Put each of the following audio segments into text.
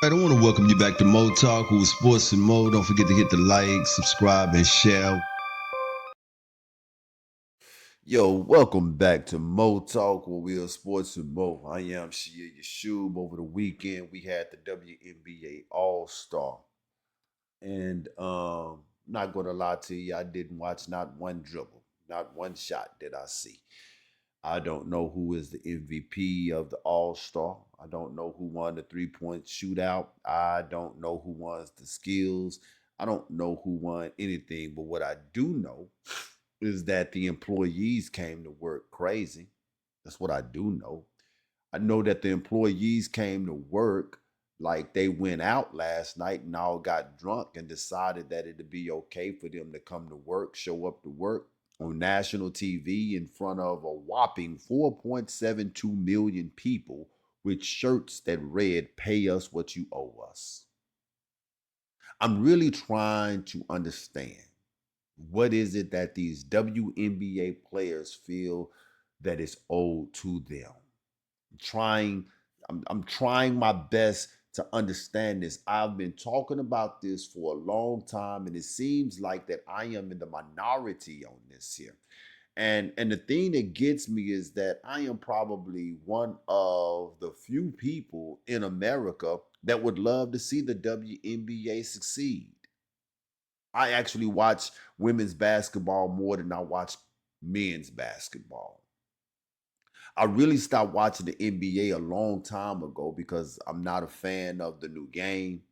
I want to welcome you back to Mo Talk with Sports and Mo. Don't forget to hit the like, subscribe, and share. Yo, welcome back to Mo Talk with Will Sports and Mo. I am Shia Yashub. Over the weekend, we had the WNBA All Star, and not gonna lie to you, I didn't watch not one dribble, not one shot did I see. I don't know who is the MVP of the All Star. I don't know who won the 3-point shootout. I don't know who won the skills. I don't know who won anything. But what I do know is that the employees came to work crazy. That's what I do know. I know that the employees came to work like they went out last night and all got drunk and decided that it'd be okay for them to come to work, show up to work on national TV in front of a whopping 4.72 million people with shirts that read, "Pay us what you owe us." I'm really trying to understand, what is it that these WNBA players feel that is owed to them? Trying I'm trying my best to understand this. I've been talking about this for a long time, and it seems like that I am in the minority on this here. And the thing that gets me is that I am probably one of the few people in America that would love to see the WNBA succeed. I actually watch women's basketball more than I watch men's basketball. I really stopped watching the NBA a long time ago because I'm not a fan of the new game.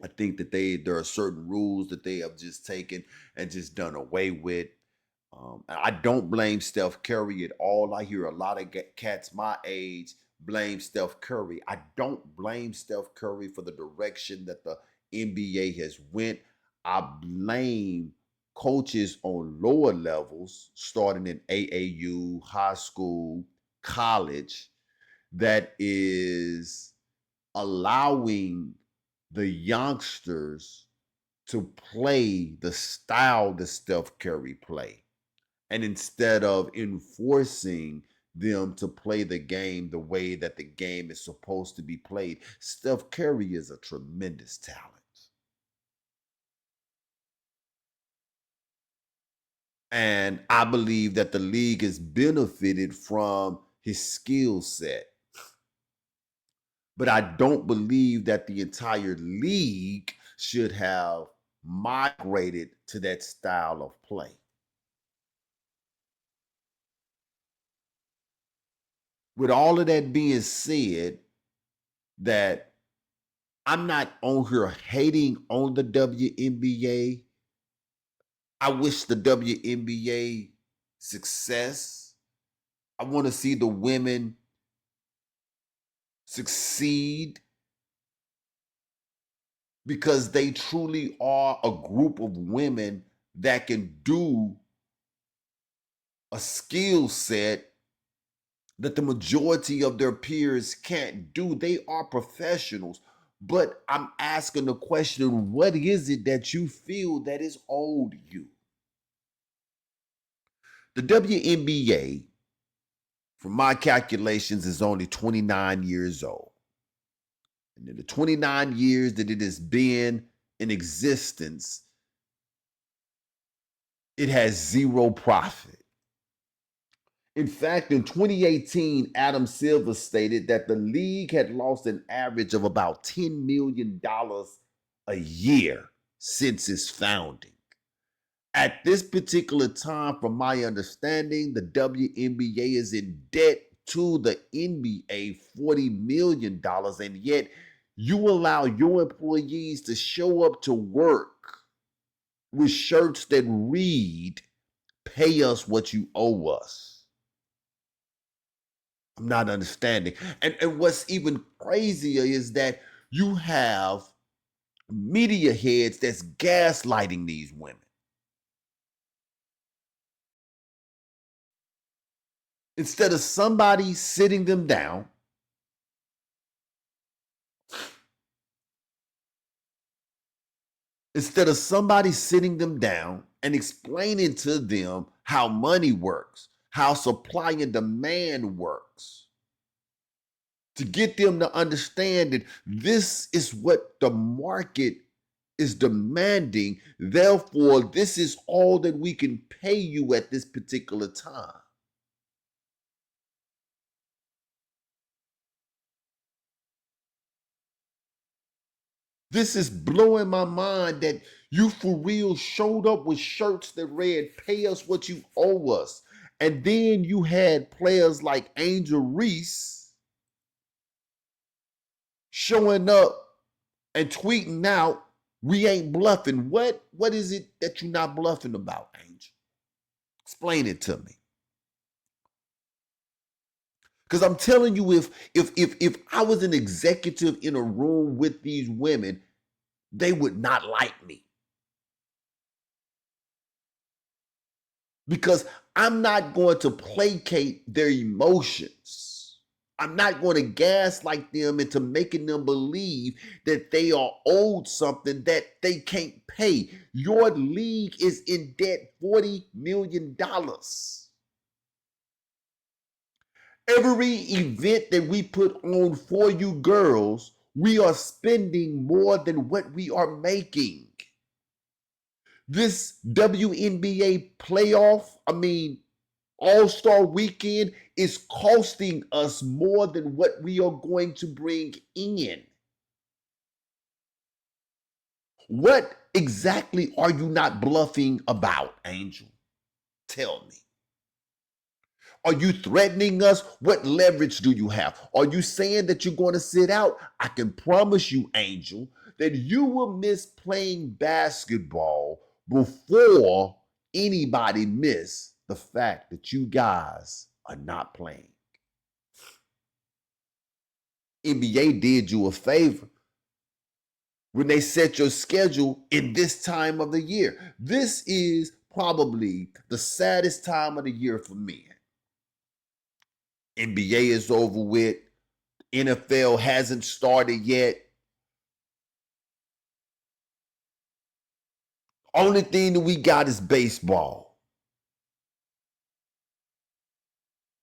I think that there are certain rules that they have just taken and just done away with. And I don't blame Steph Curry at all. I hear a lot of cats my age blame Steph Curry. I don't blame Steph Curry for the direction that the NBA has went. I blame coaches on lower levels, starting in AAU, high school, college, that is allowing the youngsters to play the style that Steph Curry play. And instead of enforcing them to play the game the way that the game is supposed to be played, Steph Curry is a tremendous talent. And I believe that the league has benefited from his skill set. But I don't believe that the entire league should have migrated to that style of play. With all of that being said, that I'm not on here hating on the WNBA. I wish the WNBA success. I want to see the women succeed because they truly are a group of women that can do a skill set that the majority of their peers can't do. They are professionals. But I'm asking the question, what is it that you feel that is owed you? The WNBA, from my calculations, is only 29 years old. And in the 29 years that it has been in existence, it has zero profit. In fact, in 2018, Adam Silver stated that the league had lost an average of about $10 million a year since its founding. At this particular time, from my understanding, the WNBA is in debt to the NBA $40 million, and yet you allow your employees to show up to work with shirts that read, "Pay us what you owe us." I'm not understanding. And what's even crazier is that you have media heads that's gaslighting these women. Instead of somebody sitting them down, and explaining to them how money works, how supply and demand works, to get them to understand that this is what the market is demanding. Therefore, this is all that we can pay you at this particular time. This is blowing my mind that you for real showed up with shirts that read, "Pay us what you owe us." And then you had players like Angel Reese showing up and tweeting out, "We ain't bluffing." What is it that you're not bluffing about, Angel? Explain it to me. Because I'm telling you, if I was an executive in a room with these women, they would not like me. Because I'm not going to placate their emotions. I'm not going to gaslight them into making them believe that they are owed something that they can't pay. Your league is in debt $40 million. Every event that we put on for you girls, we are spending more than what we are making. This WNBA All-Star weekend is costing us more than what we are going to bring in. What exactly are you not bluffing about, Angel? Tell me. Are you threatening us? What leverage do you have? Are you saying that you're going to sit out? I can promise you, Angel, that you will miss playing basketball before anybody miss the fact that you guys are not playing. NBA did you a favor when they set your schedule in this time of the year. This is probably the saddest time of the year for me. NBA is over with. NFL hasn't started yet. Only thing that we got is baseball.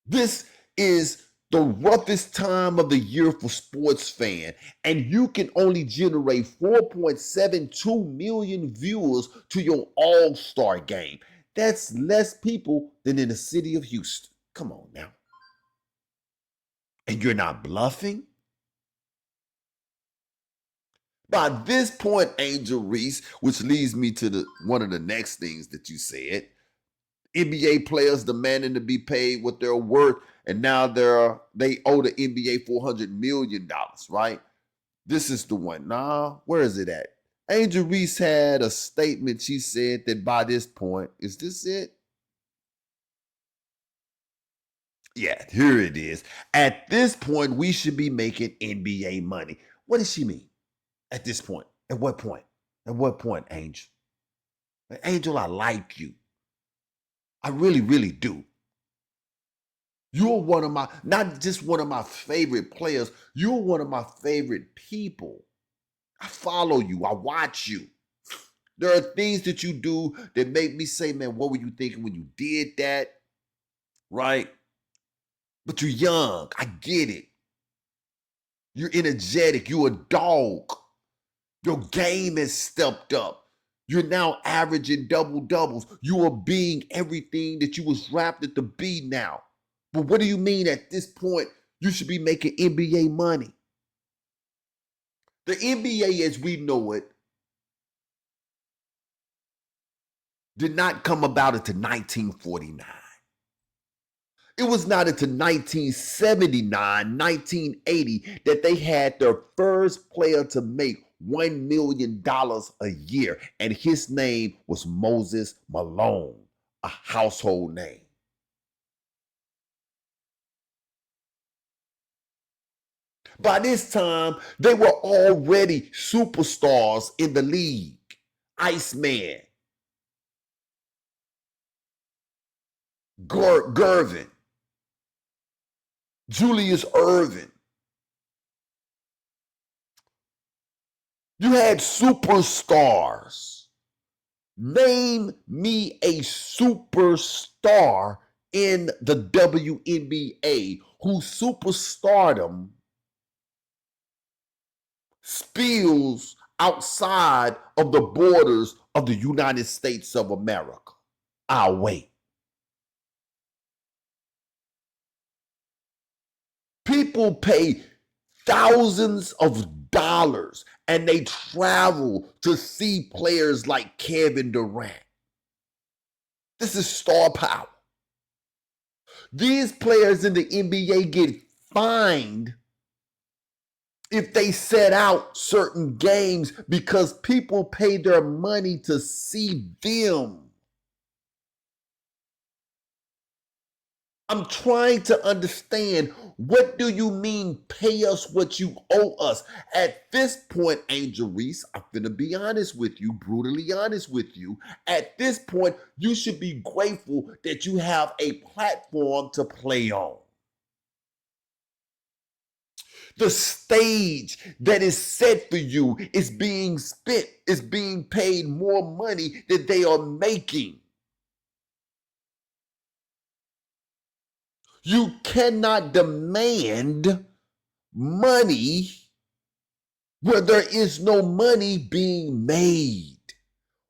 This is the roughest time of the year for sports fan, and you can only generate 4.72 million viewers to your All-Star game. That's less people than in the city of Houston. Come on now. And you're not bluffing? By this point, Angel Reese, which leads me to one of the next things that you said, NBA players demanding to be paid what they're worth, and now they owe the NBA $400 million, right? This is the one. Nah, where is it at? Angel Reese had a statement. She said that by this point, is this it? Yeah, here it is. At this point, we should be making NBA money. What does she mean? At this point? At what point? At what point, Angel? Angel, I like you. I really, really do. You're one of my, not just one of my favorite players, you're one of my favorite people. I follow you, I watch you. There are things that you do that make me say, man, what were you thinking when you did that? Right? But you're young, I get it. You're energetic, you're a dog. Your game has stepped up. You're now averaging double doubles. You are being everything that you was drafted to be now. But what do you mean at this point you should be making NBA money? The NBA as we know it did not come about until 1949. It was not until 1979, 1980 that they had their first player to make $1 million a year, and his name was Moses Malone, a household name. By this time, they were already superstars in the league. Iceman, Gervin, Julius Irvin. You had superstars. Name me a superstar in the WNBA whose superstardom spills outside of the borders of the United States of America. I'll wait. People pay thousands of dollars and they travel to see players like Kevin Durant. This is star power. These players in the NBA get fined if they set out certain games because people pay their money to see them. I'm trying to understand, what do you mean pay us what you owe us? At this point, Angel Reese, I'm going to be honest with you, brutally honest with you. At this point, you should be grateful that you have a platform to play on. The stage that is set for you is being spent, is being paid more money than they are making. You cannot demand money where there is no money being made.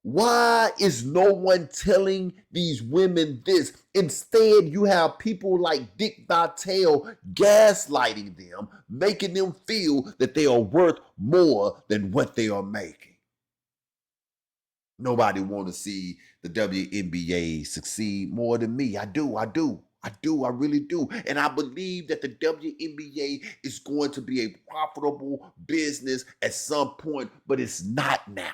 Why is no one telling these women this? Instead, you have people like Dick Vitale gaslighting them, making them feel that they are worth more than what they are making. Nobody want to see the WNBA succeed more than me. I really do. And I believe that the WNBA is going to be a profitable business at some point, but it's not now.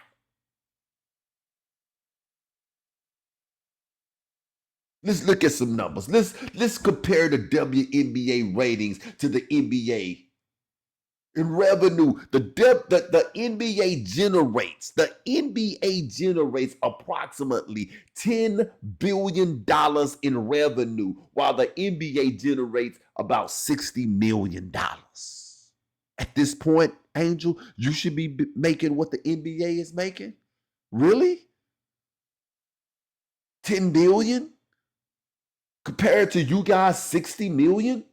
Let's look at some numbers. Let's compare the WNBA ratings to the NBA. In revenue, the NBA generates approximately $10 billion in revenue, while the NBA generates about $60 million. At this point, Angel, you should be making what the NBA is making? Really? 10 billion? Compared to you guys, 60 million?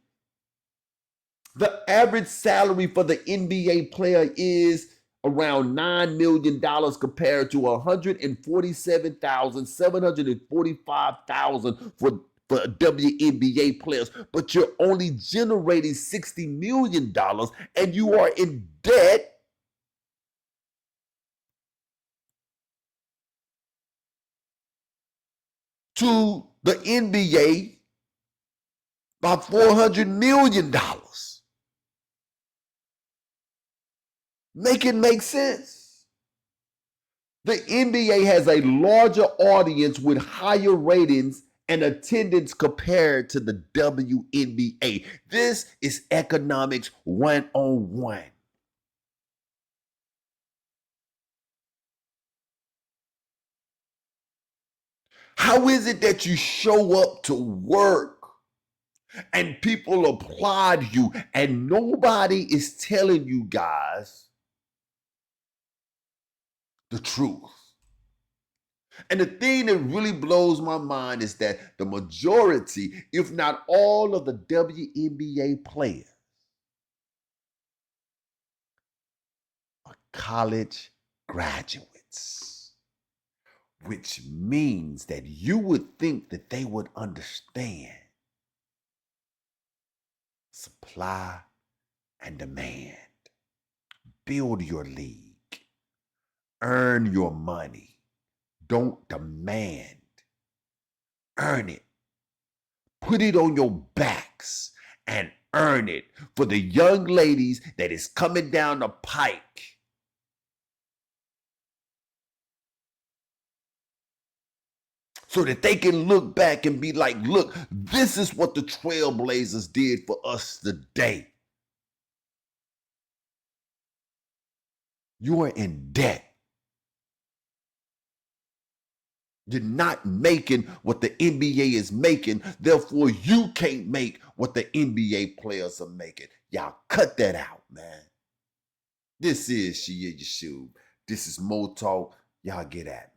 The average salary for the NBA player is around $9 million compared to $147,745,000 for WNBA players. But you're only generating $60 million and you are in debt to the NBA by $400 million. Make it make sense. The NBA has a larger audience with higher ratings and attendance compared to the WNBA. This is economics 101. How is it that you show up to work and people applaud you and nobody is telling you guys the truth? And the thing that really blows my mind is that the majority, if not all of the WNBA players are college graduates, which means that you would think that they would understand supply and demand. Build your league. Earn your money. Don't demand. Earn it. Put it on your backs and earn it for the young ladies that is coming down the pike. So that they can look back and be like, look, this is what the Trailblazers did for us today. You are in debt. You're not making what the NBA is making. Therefore, you can't make what the NBA players are making. Y'all cut that out, man. This is Shia Yashub. This is Mo Talk. Y'all get at me.